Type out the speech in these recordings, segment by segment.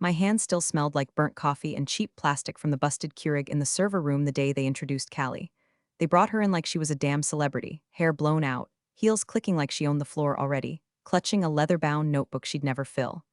My hands still smelled like burnt coffee and cheap plastic from the busted Keurig in the server room the day they introduced Callie. They brought her in like she was a damn celebrity, hair blown out, heels clicking like she owned the floor already, clutching a leather-bound notebook she'd never fill.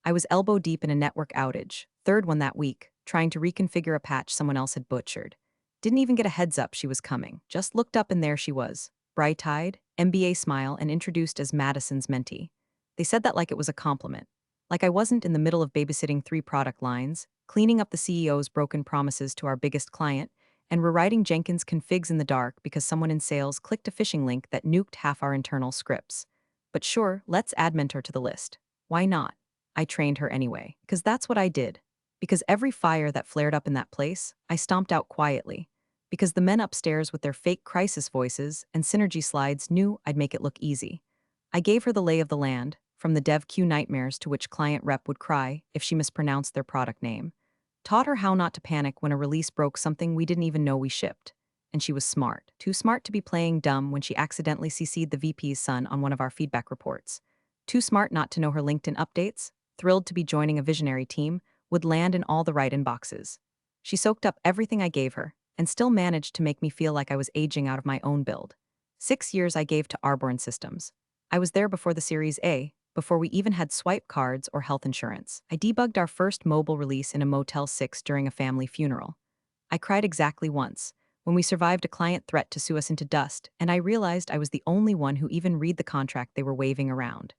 I was elbow deep in a network outage, third one that week, trying to reconfigure a patch someone else had butchered. Didn't even get a heads up she was coming, just looked up and there she was, bright-eyed, MBA smile, and introduced as Madison's mentee. They said that like it was a compliment. Like I wasn't in the middle of babysitting 3 product lines, cleaning up the CEO's broken promises to our biggest client, and rewriting Jenkins configs in the dark because someone in sales clicked a phishing link that nuked half our internal scripts. But sure, let's add mentor to the list. Why not? I trained her anyway, because that's what I did. Because every fire that flared up in that place, I stomped out quietly. Because the men upstairs with their fake crisis voices and synergy slides knew I'd make it look easy. I gave her the lay of the land, from the dev queue nightmares to which client rep would cry if she mispronounced their product name. Taught her how not to panic when a release broke something we didn't even know we shipped. And she was smart. Too smart to be playing dumb when she accidentally CC'd the VP's son on one of our feedback reports. Too smart not to know her LinkedIn updates, thrilled to be joining a visionary team, would land in all the right inboxes. She soaked up everything I gave her, and still managed to make me feel like I was aging out of my own build. 6 years I gave to Arborn Systems. I was there before the Series A, before we even had swipe cards or health insurance. I debugged our first mobile release in a Motel 6 during a family funeral. I cried exactly once, when we survived a client threat to sue us into dust, and I realized I was the only one who even read the contract they were waving around.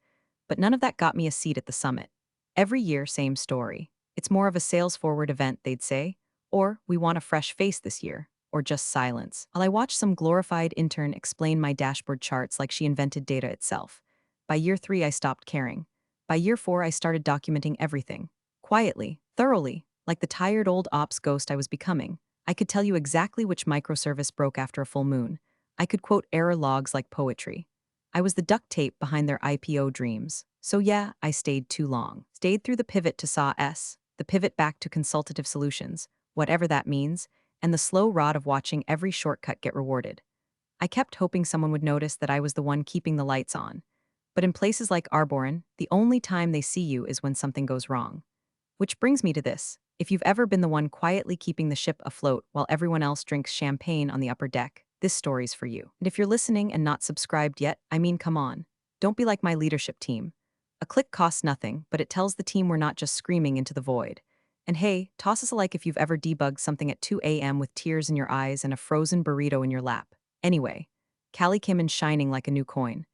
But none of that got me a seat at the summit. Every year, same story. It's more of a sales-forward event, they'd say, or we want a fresh face this year, or just silence. While I watched some glorified intern explain my dashboard charts like she invented data itself. By year 3, I stopped caring. By year 4, I started documenting everything. Quietly, thoroughly, like the tired old ops ghost I was becoming. I could tell you exactly which microservice broke after a full moon. I could quote error logs like poetry. I was the duct tape behind their IPO dreams. So yeah, I stayed too long. Stayed through the pivot to SAW S, the pivot back to consultative solutions, whatever that means, and the slow rot of watching every shortcut get rewarded. I kept hoping someone would notice that I was the one keeping the lights on. But in places like Arborn, the only time they see you is when something goes wrong. Which brings me to this. If you've ever been the one quietly keeping the ship afloat while everyone else drinks champagne on the upper deck, this story's for you. And if you're listening and not subscribed yet, I mean, come on. Don't be like my leadership team. A click costs nothing, but it tells the team we're not just screaming into the void. And hey, toss us a like if you've ever debugged something at 2 a.m. with tears in your eyes and a frozen burrito in your lap. Anyway, Callie came in shining like a new coin.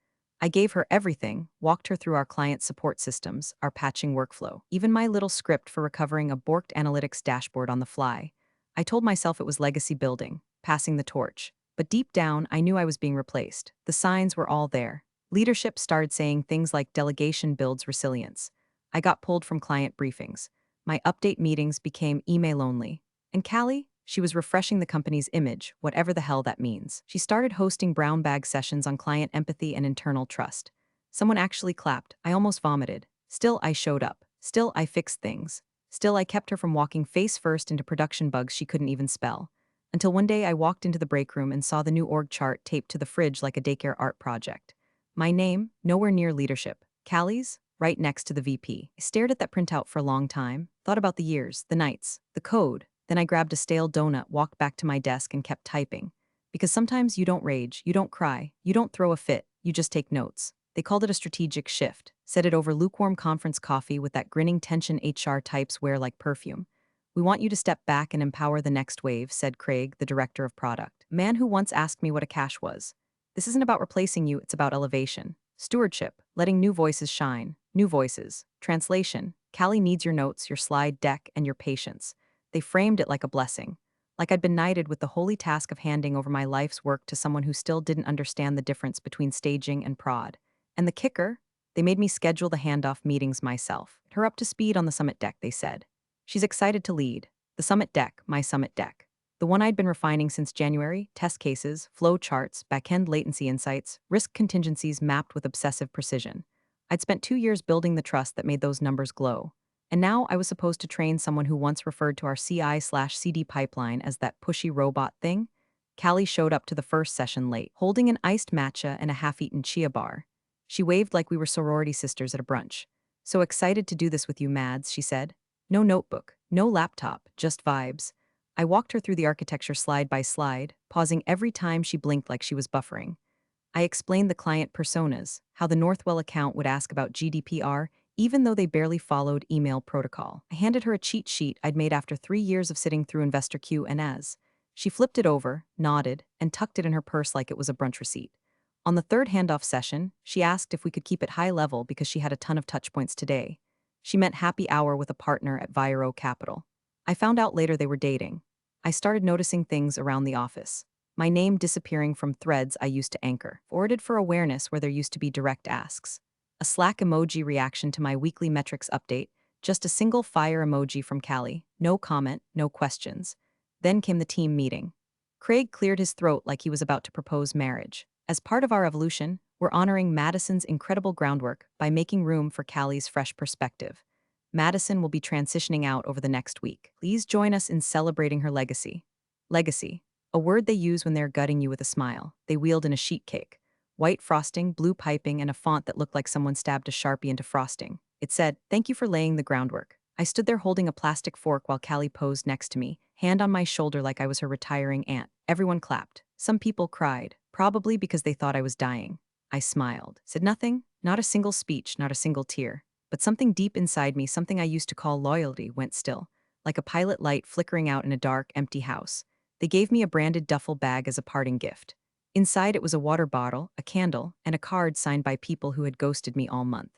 I gave her everything, walked her through our client support systems, our patching workflow, even my little script for recovering a borked analytics dashboard on the fly. I told myself it was legacy building, passing the torch. But deep down, I knew I was being replaced. The signs were all there. Leadership started saying things like delegation builds resilience. I got pulled from client briefings. My update meetings became email only. And Callie? She was refreshing the company's image, whatever the hell that means. She started hosting brown bag sessions on client empathy and internal trust. Someone actually clapped. I almost vomited. Still, I showed up. Still, I fixed things. Still, I kept her from walking face first into production bugs she couldn't even spell. Until one day I walked into the break room and saw the new org chart taped to the fridge like a daycare art project. My name, nowhere near leadership. Callie's, right next to the VP. I stared at that printout for a long time, thought about the years, the nights, the code. Then I grabbed a stale donut, walked back to my desk, and kept typing. Because sometimes you don't rage, you don't cry, you don't throw a fit, you just take notes. They called it a strategic shift. Said it over lukewarm conference coffee with that grinning tension HR types wear like perfume. We want you to step back and empower the next wave, said Craig, the director of product. A man who once asked me what a cache was. This isn't about replacing you, it's about elevation. Stewardship, letting new voices shine. New voices. Translation, Callie needs your notes, your slide deck, and your patience. They framed it like a blessing, like I'd been knighted with the holy task of handing over my life's work to someone who still didn't understand the difference between staging and prod. And the kicker? They made me schedule the handoff meetings myself. Her up to speed on the summit deck, they said. She's excited to lead. The summit deck, my summit deck. The one I'd been refining since January, test cases, flow charts, back-end latency insights, risk contingencies mapped with obsessive precision. I'd spent 2 years building the trust that made those numbers glow. And now I was supposed to train someone who once referred to our CI/CD pipeline as that pushy robot thing. Callie showed up to the first session late, holding an iced matcha and a half-eaten chia bar. She waved like we were sorority sisters at a brunch. So excited to do this with you, Mads, she said. No notebook, no laptop, just vibes. I walked her through the architecture slide by slide, pausing every time she blinked like she was buffering. I explained the client personas, how the Northwell account would ask about GDPR, even though they barely followed email protocol. I handed her a cheat sheet I'd made after 3 years of sitting through investor Q&As. She flipped it over, nodded, and tucked it in her purse like it was a brunch receipt. On the third handoff session, she asked if we could keep it high level because she had a ton of touchpoints today. She meant happy hour with a partner at Viro Capital. I found out later they were dating. I started noticing things around the office. My name disappearing from threads I used to anchor, forwarded for awareness where there used to be direct asks. A Slack emoji reaction to my weekly metrics update, just a single fire emoji from Callie, no comment, no questions. Then came the team meeting. Craig cleared his throat like he was about to propose marriage. As part of our evolution, we're honoring Madison's incredible groundwork by making room for Callie's fresh perspective. Madison will be transitioning out over the next week. Please join us in celebrating her legacy. Legacy, a word they use when they're gutting you with a smile. They wheeled in a sheet cake. White frosting, blue piping, and a font that looked like someone stabbed a Sharpie into frosting. It said, "Thank you for laying the groundwork." I stood there holding a plastic fork while Callie posed next to me, hand on my shoulder like I was her retiring aunt. Everyone clapped. Some people cried, probably because they thought I was dying. I smiled, said nothing, not a single speech, not a single tear. But something deep inside me, something I used to call loyalty, went still, like a pilot light flickering out in a dark, empty house. They gave me a branded duffel bag as a parting gift. Inside it was a water bottle, a candle, and a card signed by people who had ghosted me all month.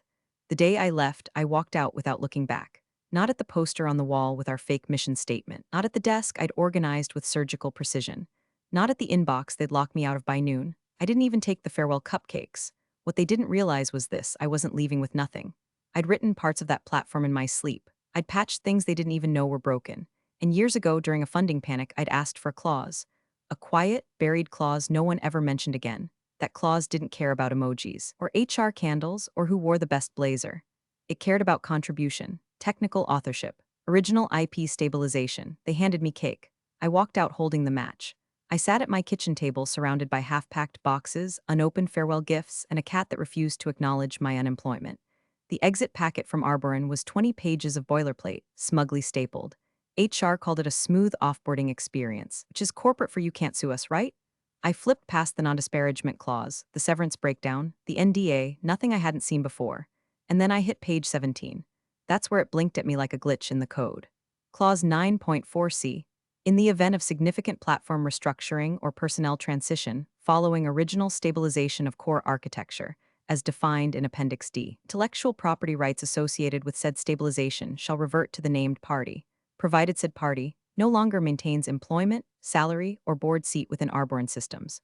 The day I left, I walked out without looking back. Not at the poster on the wall with our fake mission statement. Not at the desk I'd organized with surgical precision. Not at the inbox they'd lock me out of by noon. I didn't even take the farewell cupcakes. What they didn't realize was this: I wasn't leaving with nothing. I'd written parts of that platform in my sleep. I'd patched things they didn't even know were broken. And years ago, during a funding panic, I'd asked for a clause. A quiet, buried clause no one ever mentioned again. That clause didn't care about emojis, or HR candles, or who wore the best blazer. It cared about contribution, technical authorship, original IP stabilization. They handed me cake. I walked out holding the match. I sat at my kitchen table surrounded by half-packed boxes, unopened farewell gifts, and a cat that refused to acknowledge my unemployment. The exit packet from Arborin was 20 pages of boilerplate, smugly stapled. HR called it a smooth offboarding experience, which is corporate for you can't sue us, right? I flipped past the non-disparagement clause, the severance breakdown, the NDA, nothing I hadn't seen before. And then I hit page 17. That's where it blinked at me like a glitch in the code. Clause 9.4c. In the event of significant platform restructuring or personnel transition, following original stabilization of core architecture, as defined in Appendix D, intellectual property rights associated with said stabilization shall revert to the named party, provided said party no longer maintains employment, salary, or board seat within Arborin Systems.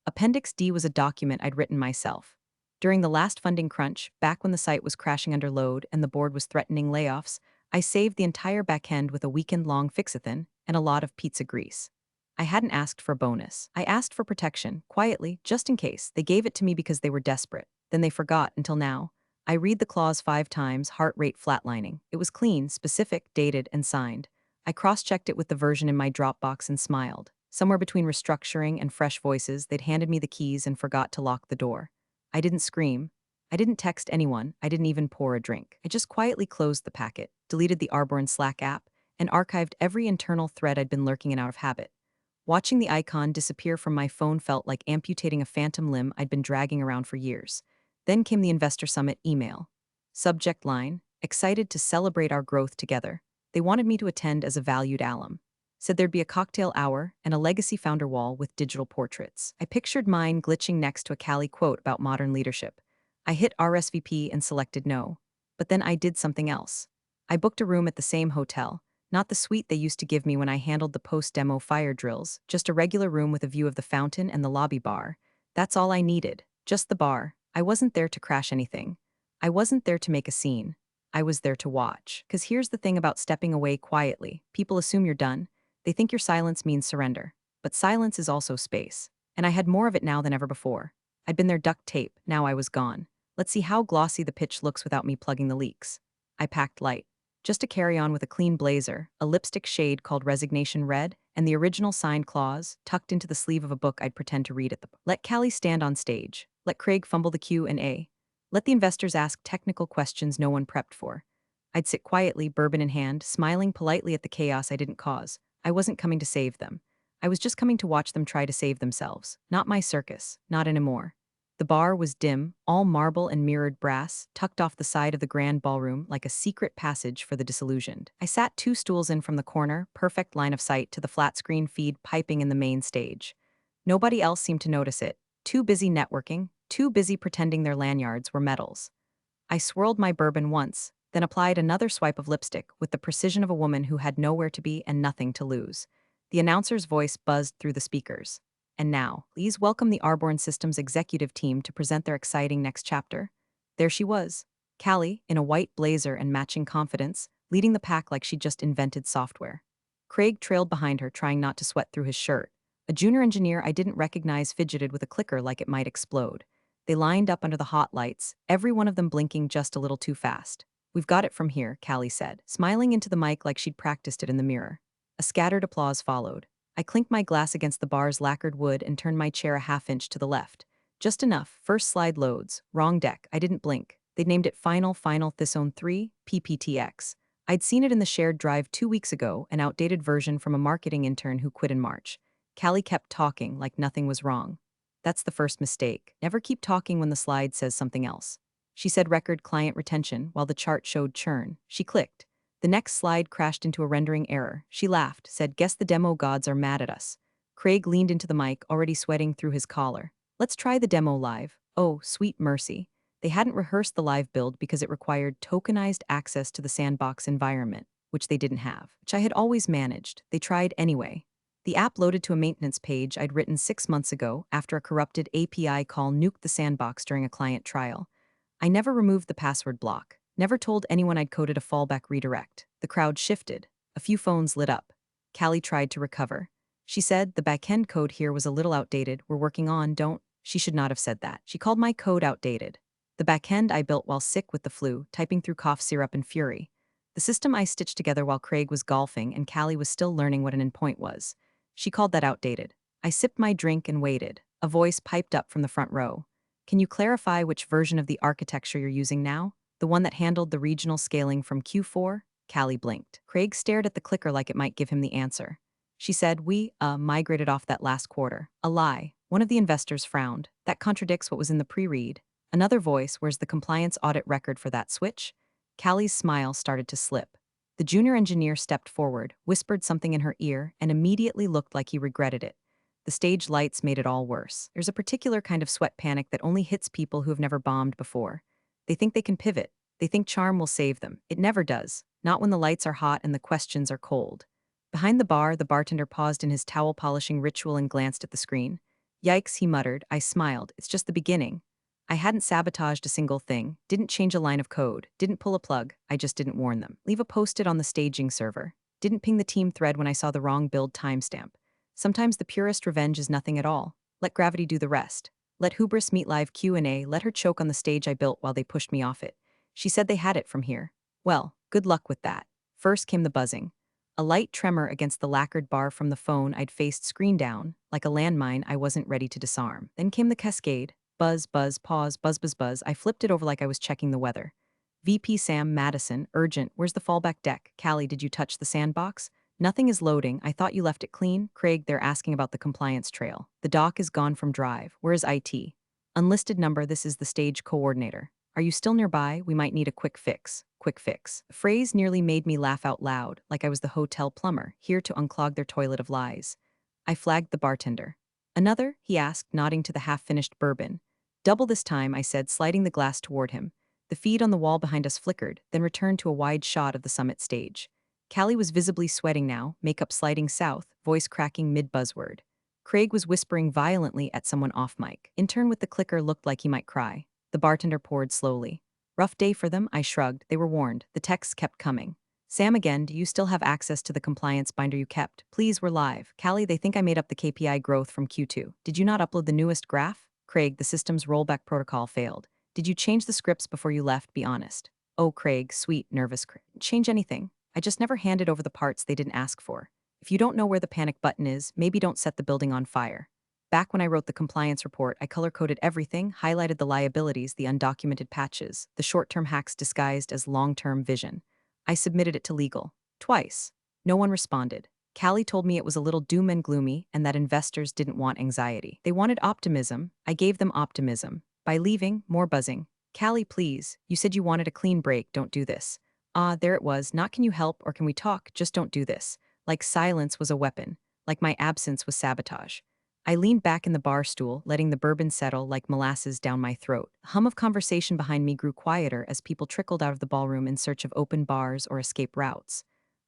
Appendix D was a document I'd written myself. During the last funding crunch, back when the site was crashing under load and the board was threatening layoffs, I saved the entire backend with a weekend-long fix-a-thon and a lot of pizza grease. I hadn't asked for a bonus. I asked for protection, quietly, just in case. They gave it to me because they were desperate. Then they forgot until now. I read the clause 5 times, heart rate flatlining. It was clean, specific, dated, and signed. I cross-checked it with the version in my Dropbox and smiled. Somewhere between restructuring and fresh voices, they'd handed me the keys and forgot to lock the door. I didn't scream. I didn't text anyone. I didn't even pour a drink. I just quietly closed the packet, deleted the Arborin Slack app, and archived every internal thread I'd been lurking in out of habit. Watching the icon disappear from my phone felt like amputating a phantom limb I'd been dragging around for years. Then came the Investor Summit email. Subject line: excited to celebrate our growth together. They wanted me to attend as a valued alum. Said there'd be a cocktail hour and a legacy founder wall with digital portraits. I pictured mine glitching next to a Callie quote about modern leadership. I hit RSVP and selected no. But then I did something else. I booked a room at the same hotel, not the suite they used to give me when I handled the post-demo fire drills, just a regular room with a view of the fountain and the lobby bar. That's all I needed, just the bar. I wasn't there to crash anything. I wasn't there to make a scene. I was there to watch. 'Cause here's the thing about stepping away quietly. People assume you're done. They think your silence means surrender. But silence is also space. And I had more of it now than ever before. I'd been their duct tape, now I was gone. Let's see how glossy the pitch looks without me plugging the leaks. I packed light. Just to carry on with a clean blazer, a lipstick shade called Resignation Red, and the original signed clause, tucked into the sleeve of a book I'd pretend to read at the. Let Callie stand on stage. Let Craig fumble the Q&A. Let the investors ask technical questions no one prepped for. I'd sit quietly, bourbon in hand, smiling politely at the chaos I didn't cause. I wasn't coming to save them. I was just coming to watch them try to save themselves. Not my circus, not anymore. The bar was dim, all marble and mirrored brass, tucked off the side of the grand ballroom like a secret passage for the disillusioned. I sat 2 stools in from the corner, perfect line of sight to the flat-screen feed piping in the main stage. Nobody else seemed to notice it, too busy networking, too busy pretending their lanyards were medals. I swirled my bourbon once, then applied another swipe of lipstick with the precision of a woman who had nowhere to be and nothing to lose. The announcer's voice buzzed through the speakers. And now, please welcome the Arborn Systems executive team to present their exciting next chapter. There she was, Callie, in a white blazer and matching confidence, leading the pack like she'd just invented software. Craig trailed behind her, trying not to sweat through his shirt. A junior engineer I didn't recognize fidgeted with a clicker like it might explode. They lined up under the hot lights, every one of them blinking just a little too fast. "We've got it from here," Callie said, smiling into the mic like she'd practiced it in the mirror. A scattered applause followed. I clinked my glass against the bar's lacquered wood and turned my chair a half-inch to the left. Just enough. First slide loads. Wrong deck. I didn't blink. They'd named it Final Thisone 3, PPTX. I'd seen it in the shared drive 2 weeks ago, an outdated version from a marketing intern who quit in March. Callie kept talking like nothing was wrong. "That's the first mistake. Never keep talking when the slide says something else." She said record client retention while the chart showed churn. She clicked. The next slide crashed into a rendering error. She laughed, said, "Guess the demo gods are mad at us." Craig leaned into the mic, already sweating through his collar. "Let's try the demo live." Oh, sweet mercy. They hadn't rehearsed the live build because it required tokenized access to the sandbox environment, which they didn't have, which I had always managed. They tried anyway. The app loaded to a maintenance page I'd written 6 months ago after a corrupted API call nuked the sandbox during a client trial. I never removed the password block, never told anyone I'd coded a fallback redirect. The crowd shifted. A few phones lit up. Callie tried to recover. She said, "The backend code here was a little outdated. We're working on, don't." She should not have said that. She called my code outdated. The backend I built while sick with the flu, typing through cough syrup in fury. The system I stitched together while Craig was golfing and Callie was still learning what an endpoint was. She called that outdated. I sipped my drink and waited. A voice piped up from the front row. "Can you clarify which version of the architecture you're using now? The one that handled the regional scaling from Q4? Callie blinked. Craig stared at the clicker like it might give him the answer. She said, "We, migrated off that last quarter." A lie. One of the investors frowned. "That contradicts what was in the pre-read." Another voice, "Where's the compliance audit record for that switch?" Callie's smile started to slip. The junior engineer stepped forward, whispered something in her ear, and immediately looked like he regretted it. The stage lights made it all worse. There's a particular kind of sweat panic that only hits people who have never bombed before. They think they can pivot. They think charm will save them. It never does. Not when the lights are hot and the questions are cold. Behind the bar, the bartender paused in his towel-polishing ritual and glanced at the screen. "Yikes," he muttered. I smiled. "It's just the beginning." I hadn't sabotaged a single thing, didn't change a line of code, didn't pull a plug, I just didn't warn them. Leave a post-it on the staging server. Didn't ping the team thread when I saw the wrong build timestamp. Sometimes the purest revenge is nothing at all. Let gravity do the rest. Let hubris meet live Q&A, let her choke on the stage I built while they pushed me off it. She said they had it from here. Well, good luck with that. First came the buzzing. A light tremor against the lacquered bar from the phone I'd faced screen down, like a landmine I wasn't ready to disarm. Then came the cascade. Buzz, buzz, pause, buzz, buzz, buzz. I flipped it over like I was checking the weather. "VP Sam, Madison, urgent, where's the fallback deck? Callie, did you touch the sandbox?" "Nothing is loading. I thought you left it clean." "Craig, they're asking about the compliance trail. The doc is gone from Drive. Where is IT? "Unlisted number, this is the stage coordinator. Are you still nearby? We might need a quick fix." Quick fix. The phrase nearly made me laugh out loud, like I was the hotel plumber, here to unclog their toilet of lies. I flagged the bartender. "Another?" he asked, nodding to the half-finished bourbon. "Double this time," I said, sliding the glass toward him. The feed on the wall behind us flickered, then returned to a wide shot of the summit stage. Callie was visibly sweating now, makeup sliding south, voice cracking mid-buzzword. Craig was whispering violently at someone off mic. Intern with the clicker looked like he might cry. The bartender poured slowly. "Rough day for them," I shrugged. They were warned. The texts kept coming. "Sam again, do you still have access to the compliance binder you kept? Please, we're live." "Callie, they think I made up the KPI growth from Q2. Did you not upload the newest graph?" "Craig, the system's rollback protocol failed." "Did you change the scripts before you left? Be honest." "Oh, Craig, sweet, nervous Craig. Change anything. I just never handed over the parts they didn't ask for. If you don't know where the panic button is, maybe don't set the building on fire." Back when I wrote the compliance report, I color-coded everything, highlighted the liabilities, the undocumented patches, the short-term hacks disguised as long-term vision. I submitted it to legal. Twice. No one responded. Callie told me it was a little doom and gloomy and that investors didn't want anxiety. They wanted optimism. I gave them optimism. By leaving, more buzzing. Callie, please. You said you wanted a clean break. Don't do this. Ah, there it was. Not can you help or can we talk? Just don't do this. Like silence was a weapon. Like my absence was sabotage. I leaned back in the bar stool, letting the bourbon settle like molasses down my throat. The hum of conversation behind me grew quieter as people trickled out of the ballroom in search of open bars or escape routes.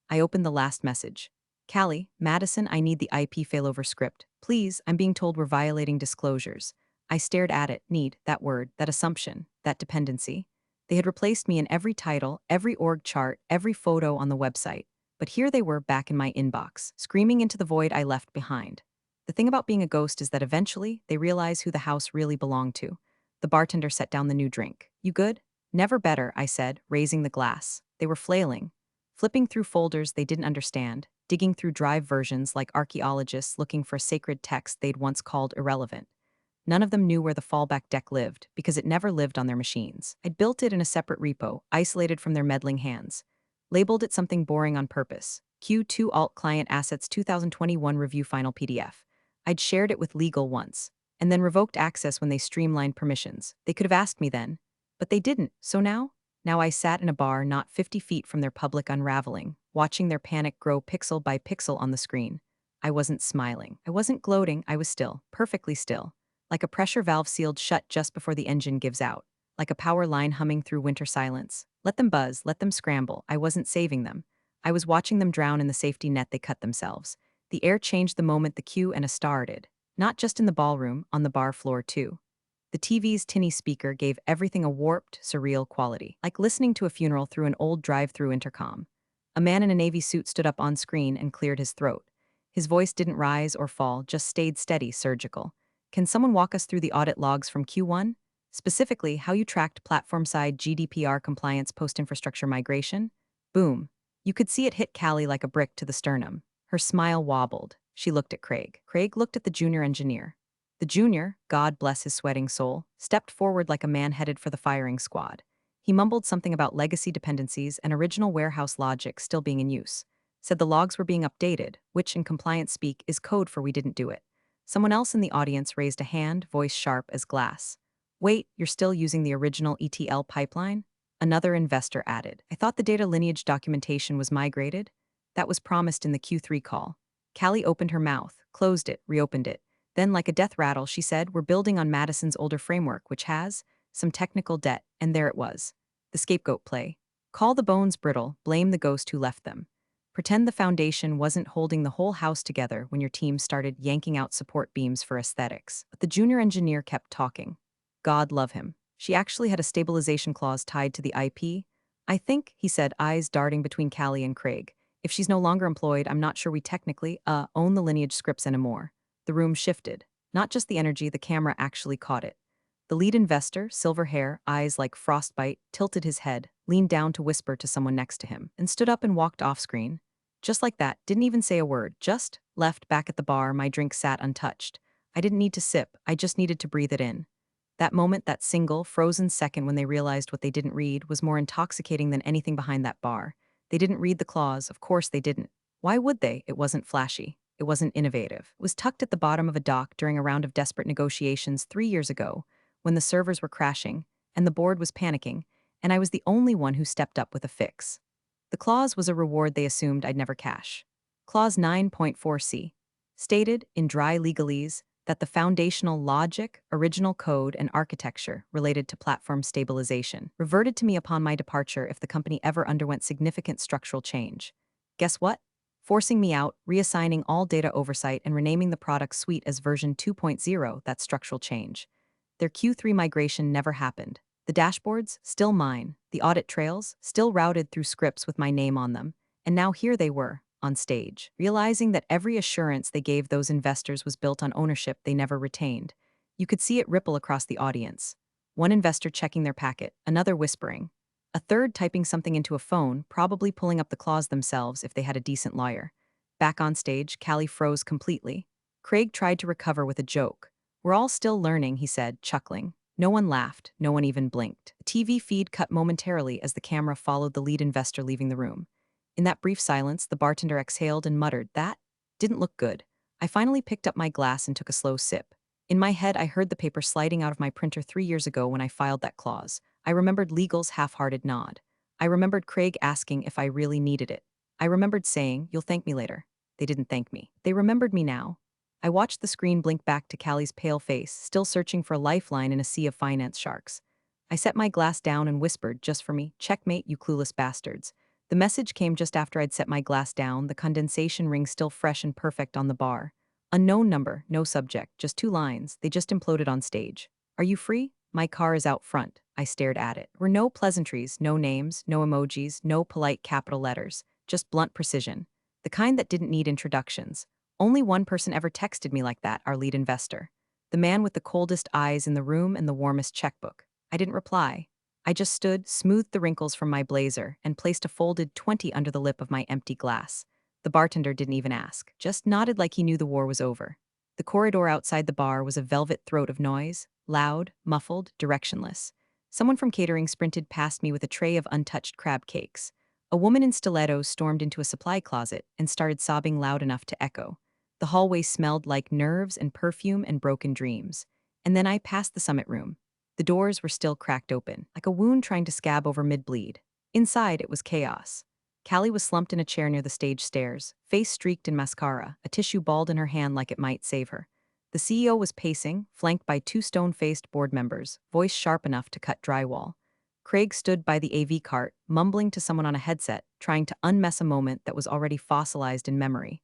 I opened the last message. Callie, Madison, I need the IP failover script. Please, I'm being told we're violating disclosures. I stared at it, need, that word, that assumption, that dependency. They had replaced me in every title, every org chart, every photo on the website. But here they were back in my inbox, screaming into the void I left behind. The thing about being a ghost is that eventually they realize who the house really belonged to. The bartender set down the new drink. You good? Never better, I said, raising the glass. They were flailing, flipping through folders they didn't understand, digging through drive versions like archaeologists looking for a sacred text they'd once called irrelevant. None of them knew where the fallback deck lived, because it never lived on their machines. I'd built it in a separate repo, isolated from their meddling hands. Labeled it something boring on purpose. Q2 Alt Client Assets 2021 Review Final PDF. I'd shared it with legal once, and then revoked access when they streamlined permissions. They could have asked me then, but they didn't, so now? Now I sat in a bar not 50 feet from their public unraveling, watching their panic grow pixel by pixel on the screen. I wasn't smiling. I wasn't gloating. I was still, perfectly still. Like a pressure valve sealed shut just before the engine gives out. Like a power line humming through winter silence. Let them buzz, let them scramble. I wasn't saving them. I was watching them drown in the safety net they cut themselves. The air changed the moment the cue and a star did. Not just in the ballroom, on the bar floor too. The TV's tinny speaker gave everything a warped, surreal quality, like listening to a funeral through an old drive-through intercom. A man in a navy suit stood up on screen and cleared his throat. His voice didn't rise or fall, just stayed steady, surgical. Can someone walk us through the audit logs from Q1? Specifically, how you tracked platform-side GDPR compliance post-infrastructure migration? Boom. You could see it hit Callie like a brick to the sternum. Her smile wobbled. She looked at Craig. Craig looked at the junior engineer. The junior, God bless his sweating soul, stepped forward like a man headed for the firing squad. He mumbled something about legacy dependencies and original warehouse logic still being in use. Said the logs were being updated, which in compliance speak is code for we didn't do it. Someone else in the audience raised a hand, voice sharp as glass. Wait, you're still using the original ETL pipeline? Another investor added. I thought the data lineage documentation was migrated. That was promised in the Q3 call. Callie opened her mouth, closed it, reopened it. Then, like a death rattle, she said, we're building on Madison's older framework, which has some technical debt, and there it was. The scapegoat play. Call the bones brittle, blame the ghost who left them. Pretend the foundation wasn't holding the whole house together when your team started yanking out support beams for aesthetics. But the junior engineer kept talking. God love him. She actually had a stabilization clause tied to the IP. I think, he said, eyes darting between Callie and Craig. If she's no longer employed, I'm not sure we technically, own the lineage scripts anymore. The room shifted. Not just the energy, the camera actually caught it. The lead investor, silver hair, eyes like frostbite, tilted his head, leaned down to whisper to someone next to him, and stood up and walked off screen. Just like that, didn't even say a word, just left back at the bar, my drink sat untouched. I didn't need to sip, I just needed to breathe it in. That moment, that single, frozen second when they realized what they didn't read was more intoxicating than anything behind that bar. They didn't read the clause, of course they didn't. Why would they? It wasn't flashy. It wasn't innovative. It was tucked at the bottom of a dock during a round of desperate negotiations 3 years ago, when the servers were crashing, and the board was panicking, and I was the only one who stepped up with a fix. The clause was a reward they assumed I'd never cash. Clause 9.4c stated, in dry legalese, that the foundational logic, original code, and architecture related to platform stabilization reverted to me upon my departure if the company ever underwent significant structural change. Guess what? Forcing me out, reassigning all data oversight, and renaming the product suite as version 2.0, that structural change. Their Q3 migration never happened. The dashboards, still mine. The audit trails, still routed through scripts with my name on them. And now here they were, on stage, realizing that every assurance they gave those investors was built on ownership they never retained. You could see it ripple across the audience. One investor checking their packet, another whispering. A third typing something into a phone, probably pulling up the clause themselves if they had a decent lawyer. Back on stage, Callie froze completely. Craig tried to recover with a joke. We're all still learning, he said, chuckling. No one laughed, no one even blinked. The TV feed cut momentarily as the camera followed the lead investor leaving the room. In that brief silence, the bartender exhaled and muttered, "That didn't look good." I finally picked up my glass and took a slow sip. In my head, I heard the paper sliding out of my printer 3 years ago when I filed that clause. I remembered legal's half-hearted nod. I remembered Craig asking if I really needed it. I remembered saying, "You'll thank me later." They didn't thank me. They remembered me now. I watched the screen blink back to Callie's pale face, still searching for a lifeline in a sea of finance sharks. I set my glass down and whispered, just for me, "Checkmate, you clueless bastards." The message came just after I'd set my glass down, the condensation ring still fresh and perfect on the bar. Unknown number, no subject, just 2 lines. They just imploded on stage. "Are you free? My car is out front." I stared at it. There were no pleasantries, no names, no emojis, no polite capital letters, just blunt precision. The kind that didn't need introductions. Only one person ever texted me like that, our lead investor. The man with the coldest eyes in the room and the warmest checkbook. I didn't reply. I just stood, smoothed the wrinkles from my blazer, and placed a folded 20 under the lip of my empty glass. The bartender didn't even ask, just nodded like he knew the war was over. The corridor outside the bar was a velvet throat of noise, loud, muffled, directionless. Someone from catering sprinted past me with a tray of untouched crab cakes. A woman in stilettos stormed into a supply closet and started sobbing loud enough to echo. The hallway smelled like nerves and perfume and broken dreams. And then I passed the summit room. The doors were still cracked open, like a wound trying to scab over mid-bleed. Inside, it was chaos. Callie was slumped in a chair near the stage stairs, face streaked in mascara, a tissue balled in her hand like it might save her. The CEO was pacing, flanked by 2 stone-faced board members, voice sharp enough to cut drywall. Craig stood by the AV cart, mumbling to someone on a headset, trying to unmess a moment that was already fossilized in memory.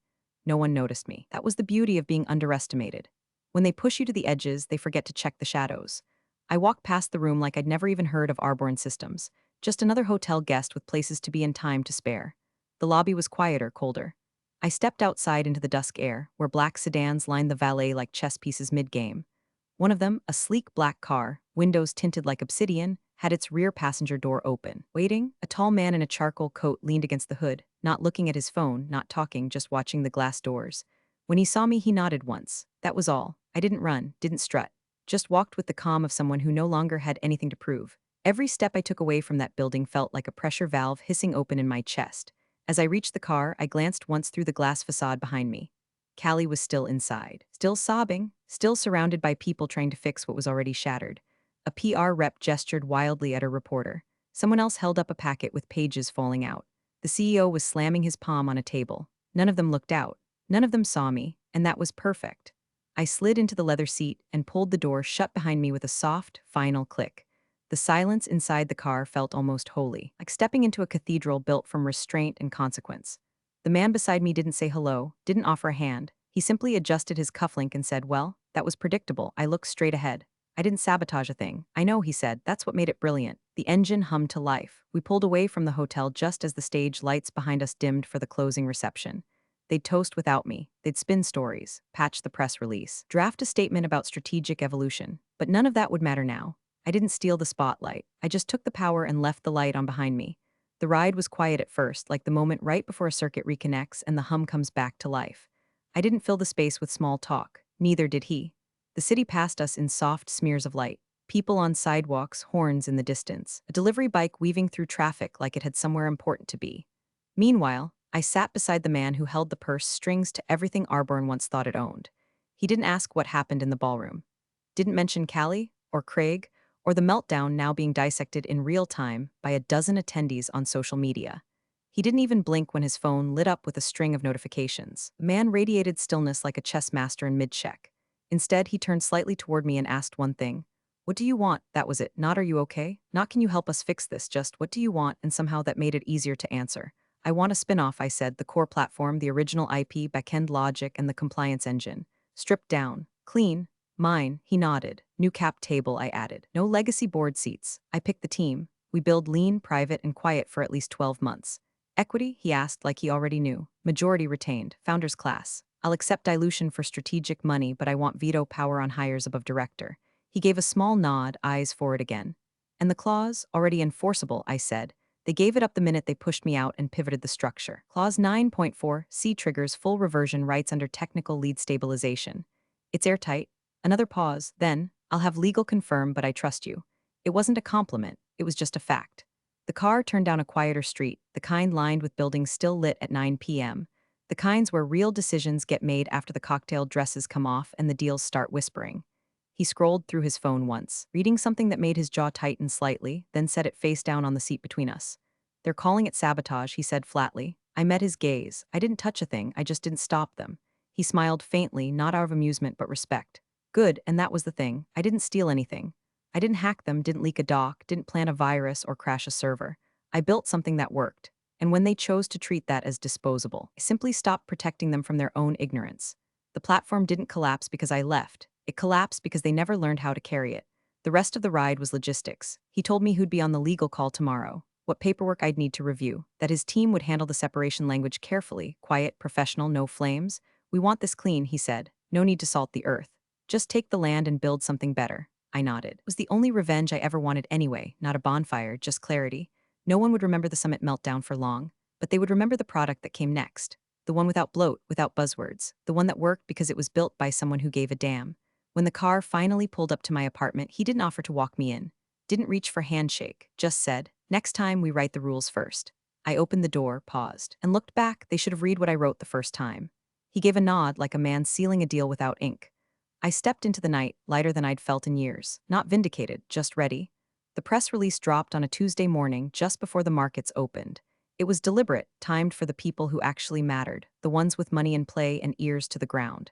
No one noticed me. That was the beauty of being underestimated. When they push you to the edges, they forget to check the shadows. I walked past the room like I'd never even heard of Arborn Systems, just another hotel guest with places to be and time to spare. The lobby was quieter, colder. I stepped outside into the dusk air, where black sedans lined the valet like chess pieces mid-game. One of them, a sleek black car, windows tinted like obsidian, had its rear passenger door open. Waiting, a tall man in a charcoal coat leaned against the hood, not looking at his phone, not talking, just watching the glass doors. When he saw me, he nodded once. That was all. I didn't run, didn't strut. Just walked with the calm of someone who no longer had anything to prove. Every step I took away from that building felt like a pressure valve hissing open in my chest. As I reached the car, I glanced once through the glass facade behind me. Callie was still inside, still sobbing, still surrounded by people trying to fix what was already shattered. A PR rep gestured wildly at a reporter. Someone else held up a packet with pages falling out. The CEO was slamming his palm on a table. None of them looked out. None of them saw me, and that was perfect. I slid into the leather seat and pulled the door shut behind me with a soft, final click. The silence inside the car felt almost holy, like stepping into a cathedral built from restraint and consequence. The man beside me didn't say hello, didn't offer a hand. He simply adjusted his cufflink and said, "Well, that was predictable." I looked straight ahead. "I didn't sabotage a thing." "I know," he said. "That's what made it brilliant." The engine hummed to life. We pulled away from the hotel just as the stage lights behind us dimmed for the closing reception. They'd toast without me. They'd spin stories, patch the press release, draft a statement about strategic evolution. But none of that would matter now. I didn't steal the spotlight. I just took the power and left the light on behind me. The ride was quiet at first, like the moment right before a circuit reconnects and the hum comes back to life. I didn't fill the space with small talk. Neither did he. The city passed us in soft smears of light. People on sidewalks, horns in the distance. A delivery bike weaving through traffic like it had somewhere important to be. Meanwhile, I sat beside the man who held the purse strings to everything Arborn once thought it owned. He didn't ask what happened in the ballroom. Didn't mention Callie, or Craig, or the meltdown now being dissected in real time by a dozen attendees on social media. He didn't even blink when his phone lit up with a string of notifications. The man radiated stillness like a chess master in mid-check. Instead, he turned slightly toward me and asked one thing. "What do you want?" That was it. Not "Are you okay?" Not "Can you help us fix this?" Just "What do you want?" And somehow that made it easier to answer. "I want a spin-off," I said, "the core platform, the original IP, backend logic, and the compliance engine. Stripped down. Clean. Mine." He nodded. "New cap table," I added. "No legacy board seats. I picked the team. We build lean, private, and quiet for at least 12 months. Equity?" he asked like he already knew. "Majority retained. Founders class. I'll accept dilution for strategic money, but I want veto power on hires above director." He gave a small nod, eyes forward again. "And the clause? Already enforceable," I said. They gave it up the minute they pushed me out and pivoted the structure. Clause 9.4, C triggers full reversion rights under technical lead stabilization. It's airtight. Another pause, then, I'll have legal confirm, but I trust you. It wasn't a compliment, it was just a fact. The car turned down a quieter street, the kind lined with buildings still lit at 9 p.m. The kinds where real decisions get made after the cocktail dresses come off and the deals start whispering. He scrolled through his phone once, reading something that made his jaw tighten slightly, then set it face down on the seat between us. They're calling it sabotage, he said flatly. I met his gaze. I didn't touch a thing, I just didn't stop them. He smiled faintly, not out of amusement but respect. Good, and that was the thing. I didn't steal anything. I didn't hack them, didn't leak a doc, didn't plant a virus or crash a server. I built something that worked. And when they chose to treat that as disposable, I simply stopped protecting them from their own ignorance. The platform didn't collapse because I left. It collapsed because they never learned how to carry it. The rest of the ride was logistics. He told me who'd be on the legal call tomorrow, what paperwork I'd need to review, that his team would handle the separation language carefully, quiet, professional, no flames. We want this clean, he said. No need to salt the earth. Just take the land and build something better. I nodded. It was the only revenge I ever wanted anyway, not a bonfire, just clarity. No one would remember the summit meltdown for long, but they would remember the product that came next. The one without bloat, without buzzwords. The one that worked because it was built by someone who gave a damn. When the car finally pulled up to my apartment, he didn't offer to walk me in. Didn't reach for handshake, just said, next time we write the rules first. I opened the door, paused, and looked back. They should have read what I wrote the first time. He gave a nod like a man sealing a deal without ink. I stepped into the night, lighter than I'd felt in years. Not vindicated, just ready. The press release dropped on a Tuesday morning just before the markets opened. It was deliberate, timed for the people who actually mattered, the ones with money in play and ears to the ground.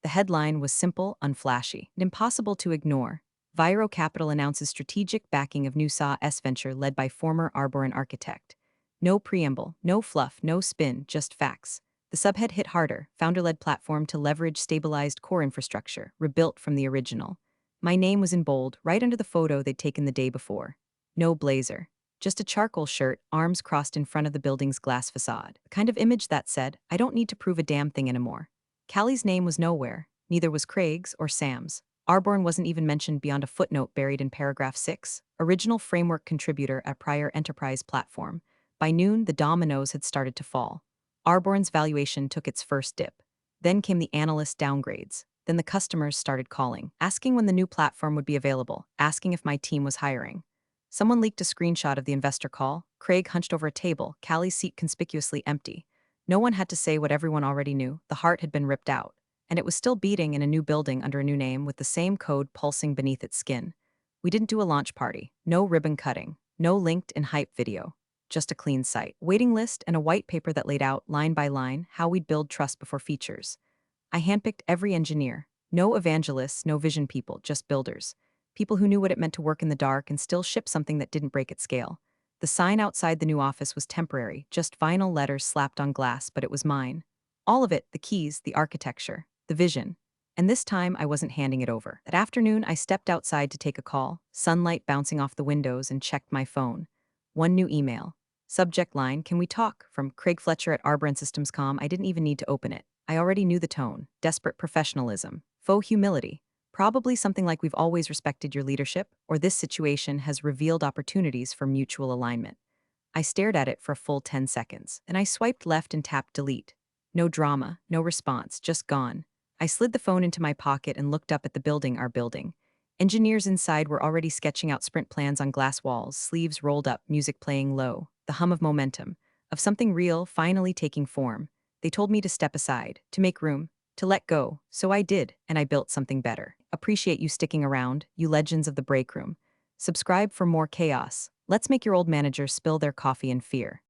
The headline was simple, unflashy, and impossible to ignore. Viro Capital announces strategic backing of new S venture led by former Arboran architect. No preamble, no fluff, no spin, just facts. The subhead hit harder, founder-led platform to leverage stabilized core infrastructure, rebuilt from the original. My name was in bold, right under the photo they'd taken the day before. No blazer. Just a charcoal shirt, arms crossed in front of the building's glass facade. The kind of image that said, I don't need to prove a damn thing anymore. Callie's name was nowhere, neither was Craig's or Sam's. Arborn wasn't even mentioned beyond a footnote buried in paragraph 6, original framework contributor at prior enterprise platform. By noon, the dominoes had started to fall. Arborn's valuation took its first dip. Then came the analyst downgrades. Then the customers started calling, asking when the new platform would be available, asking if my team was hiring. Someone leaked a screenshot of the investor call. Craig hunched over a table, Callie's seat conspicuously empty. No one had to say what everyone already knew. The heart had been ripped out. And it was still beating in a new building under a new name with the same code pulsing beneath its skin. We didn't do a launch party. No ribbon cutting. No LinkedIn hype video. Just a clean site, waiting list, and a white paper that laid out, line by line, how we'd build trust before features. I handpicked every engineer. No evangelists, no vision people, just builders. People who knew what it meant to work in the dark and still ship something that didn't break at scale. The sign outside the new office was temporary, just vinyl letters slapped on glass, but it was mine. All of it, the keys, the architecture, the vision. And this time, I wasn't handing it over. That afternoon, I stepped outside to take a call, sunlight bouncing off the windows, and checked my phone. One new email. Subject line, can we talk? From Craig Fletcher at Arborn Systems Com. I didn't even need to open it. I already knew the tone. Desperate professionalism. Faux humility. Probably something like we've always respected your leadership, or this situation has revealed opportunities for mutual alignment. I stared at it for a full 10 seconds, and I swiped left and tapped delete. No drama, no response, just gone. I slid the phone into my pocket and looked up at the building, our building. Engineers inside were already sketching out sprint plans on glass walls, sleeves rolled up, music playing low. The hum of momentum, of something real finally taking form. They told me to step aside, to make room, to let go, so I did, and I built something better. Appreciate you sticking around, you legends of the break room. Subscribe for more chaos. Let's make your old managers spill their coffee in fear.